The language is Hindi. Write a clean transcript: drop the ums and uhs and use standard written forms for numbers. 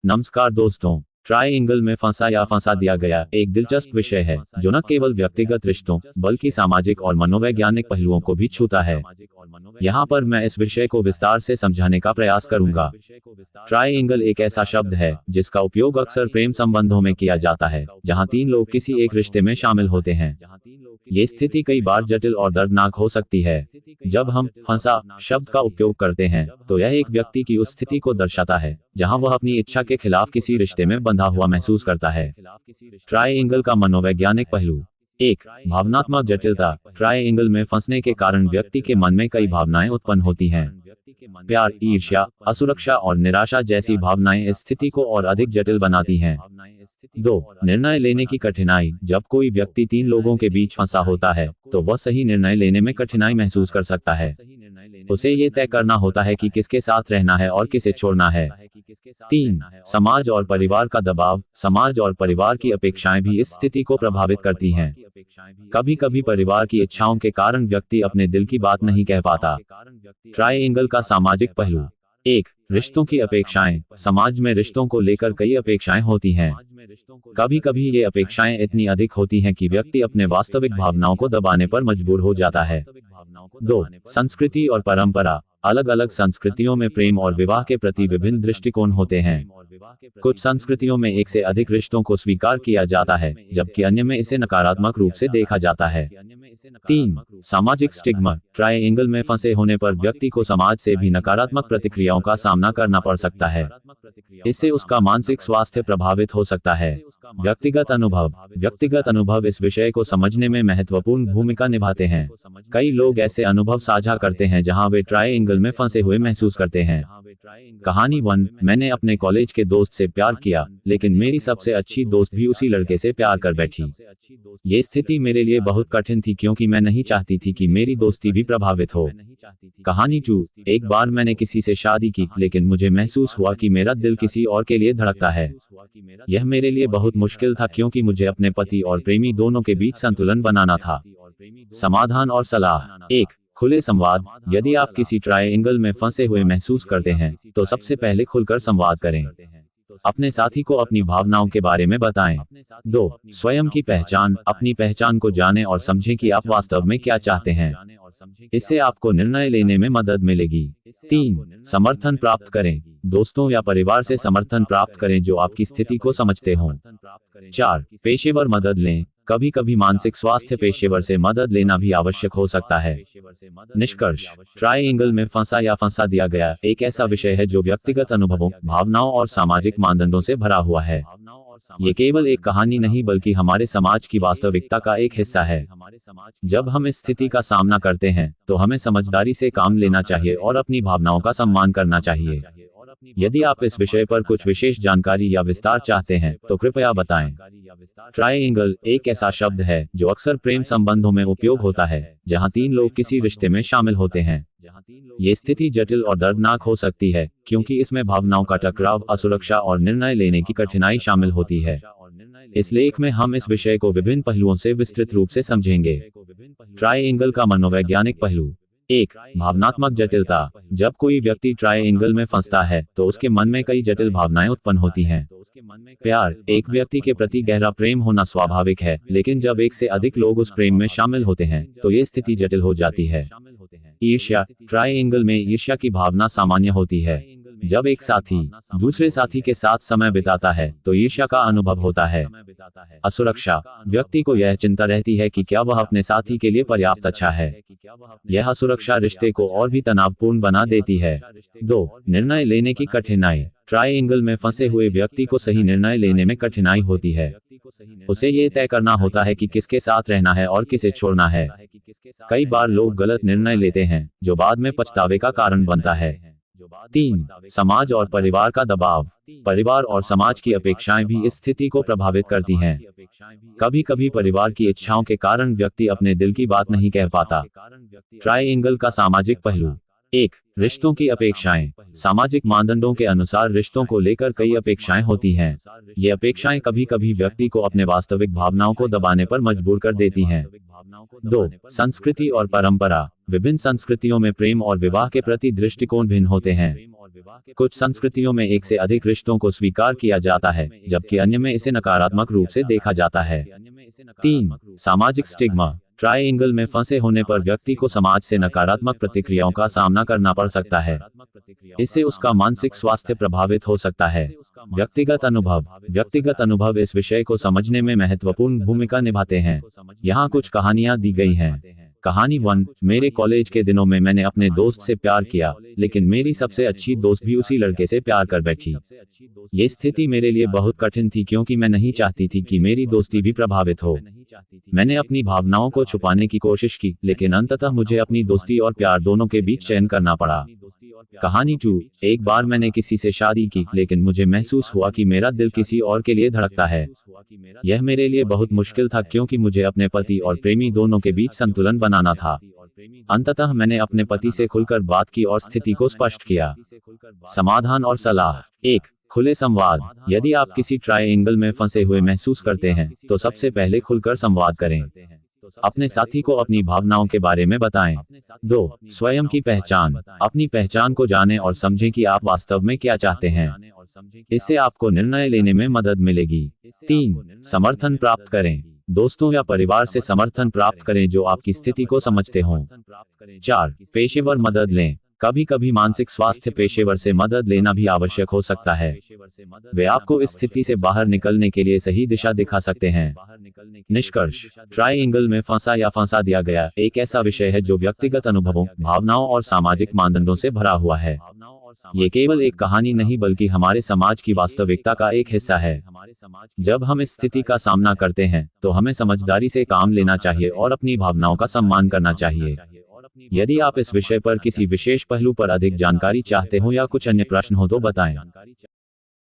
नमस्कार दोस्तों। ट्रायंगल में फंसा या फंसा दिया गया एक दिलचस्प विषय है जो न केवल व्यक्तिगत रिश्तों बल्कि सामाजिक और मनोवैज्ञानिक पहलुओं को भी छूता है। यहाँ पर मैं इस विषय को विस्तार से समझाने का प्रयास करूंगा। ट्रायंगल एक ऐसा शब्द है जिसका उपयोग अक्सर प्रेम संबंधों में किया जाता है, जहाँ तीन लोग किसी एक रिश्ते में शामिल होते हैं। ये स्थिति कई बार जटिल और दर्दनाक हो सकती है। जब हम फंसा शब्द का उपयोग करते हैं तो यह एक व्यक्ति की उस स्थिति को दर्शाता है जहां वह अपनी इच्छा के खिलाफ किसी रिश्ते में बंधा हुआ महसूस करता है। ट्रायंगल का मनोवैज्ञानिक पहलू। एक, भावनात्मक जटिलता। ट्रायंगल में फंसने के कारण व्यक्ति के मन में कई भावनाएं उत्पन्न होती हैं। प्यार, ईर्ष्या, असुरक्षा और निराशा जैसी भावनाएं इस स्थिति को और अधिक जटिल बनाती हैं। 2, निर्णय लेने की कठिनाई। जब कोई व्यक्ति तीन लोगों के बीच फंसा होता है तो वह सही निर्णय लेने में कठिनाई महसूस कर सकता है। उसे ये तय करना होता है कि किसके साथ रहना है और किसे छोड़ना है। 3, समाज और परिवार का दबाव। समाज और परिवार की अपेक्षाएं भी इस स्थिति को प्रभावित करती हैं। कभी कभी परिवार की इच्छाओं के कारण व्यक्ति अपने दिल की बात नहीं कह पाता। ट्रायंगल का सामाजिक पहलू। 1, रिश्तों की अपेक्षाएं। समाज में रिश्तों को लेकर कई अपेक्षाएं होती हैं। कभी कभी ये अपेक्षाएं इतनी अधिक होती हैं कि व्यक्ति अपने वास्तविक भावनाओं को दबाने पर मजबूर हो जाता है। 2, संस्कृति और परंपरा। अलग अलग संस्कृतियों में प्रेम और विवाह के प्रति विभिन्न दृष्टिकोण होते हैं। कुछ संस्कृतियों में एक से अधिक रिश्तों को स्वीकार किया जाता है, जबकि अन्य में इसे नकारात्मक रूप से देखा जाता है। 3, सामाजिक स्टिग्मा। ट्रायंगल में फंसे होने पर व्यक्ति को समाज से भी नकारात्मक प्रतिक्रियाओं का सामना करना पड़ सकता है। इससे उसका मानसिक स्वास्थ्य प्रभावित हो सकता है। व्यक्तिगत अनुभव। व्यक्तिगत अनुभव इस विषय को समझने में महत्वपूर्ण भूमिका निभाते हैं। कई लोग ऐसे अनुभव साझा करते हैं जहां वे ट्रायंगल में फंसे हुए महसूस करते हैं। कहानी 1, मैंने अपने कॉलेज के दोस्त से प्यार किया, लेकिन मेरी सबसे अच्छी दोस्त भी उसी लड़के से प्यार कर बैठी। ये स्थिति मेरे लिए बहुत कठिन थी क्योंकि मैं नहीं चाहती थी कि मेरी दोस्ती भी प्रभावित हो। कहानी 2, एक बार मैंने किसी से शादी की, लेकिन मुझे महसूस हुआ कि मेरा दिल किसी और के लिए धड़कता है। यह मेरे लिए बहुत मुश्किल था क्योंकि मुझे अपने पति और प्रेमी दोनों के बीच संतुलन बनाना था। समाधान और सलाह। 1, खुले संवाद। यदि आप किसी ट्रायंगल में फंसे हुए महसूस करते हैं तो सबसे पहले खुलकर संवाद करें। अपने साथी को अपनी भावनाओं के बारे में बताएं। 2, स्वयं की पहचान। अपनी पहचान को जानें और समझें कि आप वास्तव में क्या चाहते हैं। इससे आपको निर्णय लेने में मदद मिलेगी। 3, समर्थन प्राप्त करें। दोस्तों या परिवार से समर्थन प्राप्त करें जो आपकी स्थिति को समझते हों। 4, पेशेवर मदद लें। कभी कभी मानसिक स्वास्थ्य पेशेवर से मदद लेना भी आवश्यक हो सकता है। निष्कर्ष। ट्रायंगल में फंसा या फंसा दिया गया एक ऐसा विषय है जो व्यक्तिगत अनुभवों, भावनाओं और सामाजिक मानदंडों से भरा हुआ है। ये केवल एक कहानी नहीं बल्कि हमारे समाज की वास्तविकता का एक हिस्सा है। जब हम इस स्थिति का सामना करते हैं तो हमें समझदारी से काम लेना चाहिए और अपनी भावनाओं का सम्मान करना चाहिए। यदि आप इस विषय पर कुछ विशेष जानकारी या विस्तार चाहते हैं तो कृपया बताएं। ट्रायंगल एक ऐसा शब्द है जो अक्सर प्रेम संबंधों में उपयोग होता है, जहां तीन लोग किसी रिश्ते में शामिल होते हैं। ये स्थिति जटिल और दर्दनाक हो सकती है क्योंकि इसमें भावनाओं का टकराव, असुरक्षा और निर्णय लेने की कठिनाई शामिल होती है। इस लेख में हम इस विषय को विभिन्न पहलुओं से विस्तृत रूप से समझेंगे। ट्रायंगल का मनोवैज्ञानिक पहलू। 1, भावनात्मक जटिलता। जब कोई व्यक्ति ट्रायंगल में फंसता है तो उसके मन में कई जटिल भावनाएं उत्पन्न होती हैं। प्यार। एक व्यक्ति के प्रति गहरा प्रेम होना स्वाभाविक है, लेकिन जब एक से अधिक लोग उस प्रेम में शामिल होते हैं तो ये स्थिति जटिल हो जाती है। ईर्ष्या। ट्रायंगल में ईर्ष्या की भावना सामान्य होती है। जब एक साथी दूसरे साथी के साथ समय बिताता है तो ईर्ष्या का अनुभव होता है। असुरक्षा। व्यक्ति को यह चिंता रहती है कि क्या वह अपने साथी के लिए पर्याप्त अच्छा है। यह असुरक्षा रिश्ते को और भी तनावपूर्ण बना देती है। 2, निर्णय लेने की कठिनाई। ट्रायंगल में फंसे हुए व्यक्ति को सही निर्णय लेने में कठिनाई होती है। उसे ये तय करना होता है कि किसके साथ रहना है और किसे छोड़ना है। कई बार लोग गलत निर्णय लेते हैं जो बाद में पछतावे का कारण बनता है। 3, समाज और परिवार का दबाव। परिवार और समाज की अपेक्षाएं भी इस स्थिति को प्रभावित करती हैं। कभी कभी परिवार की इच्छाओं के कारण व्यक्ति अपने दिल की बात नहीं कह पाता। ट्रायंगल का सामाजिक पहलू। 1, रिश्तों की अपेक्षाएं। सामाजिक मानदंडों के अनुसार रिश्तों को लेकर कई अपेक्षाएं होती हैं। ये अपेक्षाएं कभी कभी व्यक्ति को अपने वास्तविक भावनाओं को दबाने पर मजबूर कर देती हैं। 2, संस्कृति और परंपरा। विभिन्न संस्कृतियों में प्रेम और विवाह के प्रति दृष्टिकोण भिन्न होते हैं। कुछ संस्कृतियों में एक से अधिक रिश्तों को स्वीकार किया जाता है, जबकि अन्य में इसे नकारात्मक रूप से देखा जाता है। 3. सामाजिक स्टिग्मा। ट्रायंगल में फंसे होने पर व्यक्ति को समाज से नकारात्मक प्रतिक्रियाओं का सामना करना पड़ सकता है। इससे उसका मानसिक स्वास्थ्य प्रभावित हो सकता है। व्यक्तिगत अनुभव इस विषय को समझने में महत्वपूर्ण भूमिका निभाते हैं। यहाँ कुछ कहानियाँ दी गई हैं। कहानी 1। मेरे कॉलेज के दिनों में मैंने अपने दोस्त से प्यार किया, लेकिन मेरी सबसे अच्छी दोस्त भी उसी लड़के से प्यार कर बैठी। ये स्थिति मेरे लिए बहुत कठिन थी क्योंकि मैं नहीं चाहती थी कि मेरी दोस्ती भी प्रभावित हो। मैंने अपनी भावनाओं को छुपाने की कोशिश की, लेकिन अंततः मुझे अपनी दोस्ती और प्यार दोनों के बीच चयन करना पड़ा। कहानी 2। एक बार मैंने किसी से शादी की, लेकिन मुझे महसूस हुआ कि मेरा दिल किसी और के लिए धड़कता है। यह मेरे लिए बहुत मुश्किल था क्योंकि मुझे अपने पति और प्रेमी दोनों के बीच संतुलन बनाना था। अंततः मैंने अपने पति से खुलकर बात की और स्थिति को स्पष्ट किया। समाधान और सलाह। 1. खुले संवाद। यदि आप किसी ट्रायंगल में फंसे हुए महसूस करते हैं, तो सबसे पहले खुलकर संवाद करें। अपने साथी को अपनी भावनाओं के बारे में बताएं। 2. स्वयं की पहचान। अपनी पहचान को जानें और समझें कि आप वास्तव में क्या चाहते हैं। इससे आपको निर्णय लेने में मदद मिलेगी। 3. समर्थन प्राप्त करें। दोस्तों या परिवार से समर्थन प्राप्त करें जो आपकी स्थिति को समझते हों। 4. पेशेवर मदद लें। कभी कभी मानसिक स्वास्थ्य पेशेवर से मदद लेना भी आवश्यक हो सकता है। वे आपको इस स्थिति से बाहर निकलने के लिए सही दिशा दिखा सकते हैं। निष्कर्ष। ट्रायंगल में फंसा या फंसा दिया गया एक ऐसा विषय है जो व्यक्तिगत अनुभवों, भावनाओं और सामाजिक मानदंडों से भरा हुआ है। ये केवल एक कहानी नहीं बल्कि हमारे समाज की वास्तविकता का एक हिस्सा है। जब हम इस स्थिति का सामना करते हैं, तो हमें समझदारी से काम लेना चाहिए और अपनी भावनाओं का सम्मान करना चाहिए। यदि आप इस विषय पर किसी विशेष पहलू पर अधिक जानकारी चाहते हो या कुछ अन्य प्रश्न हो तो बताएं।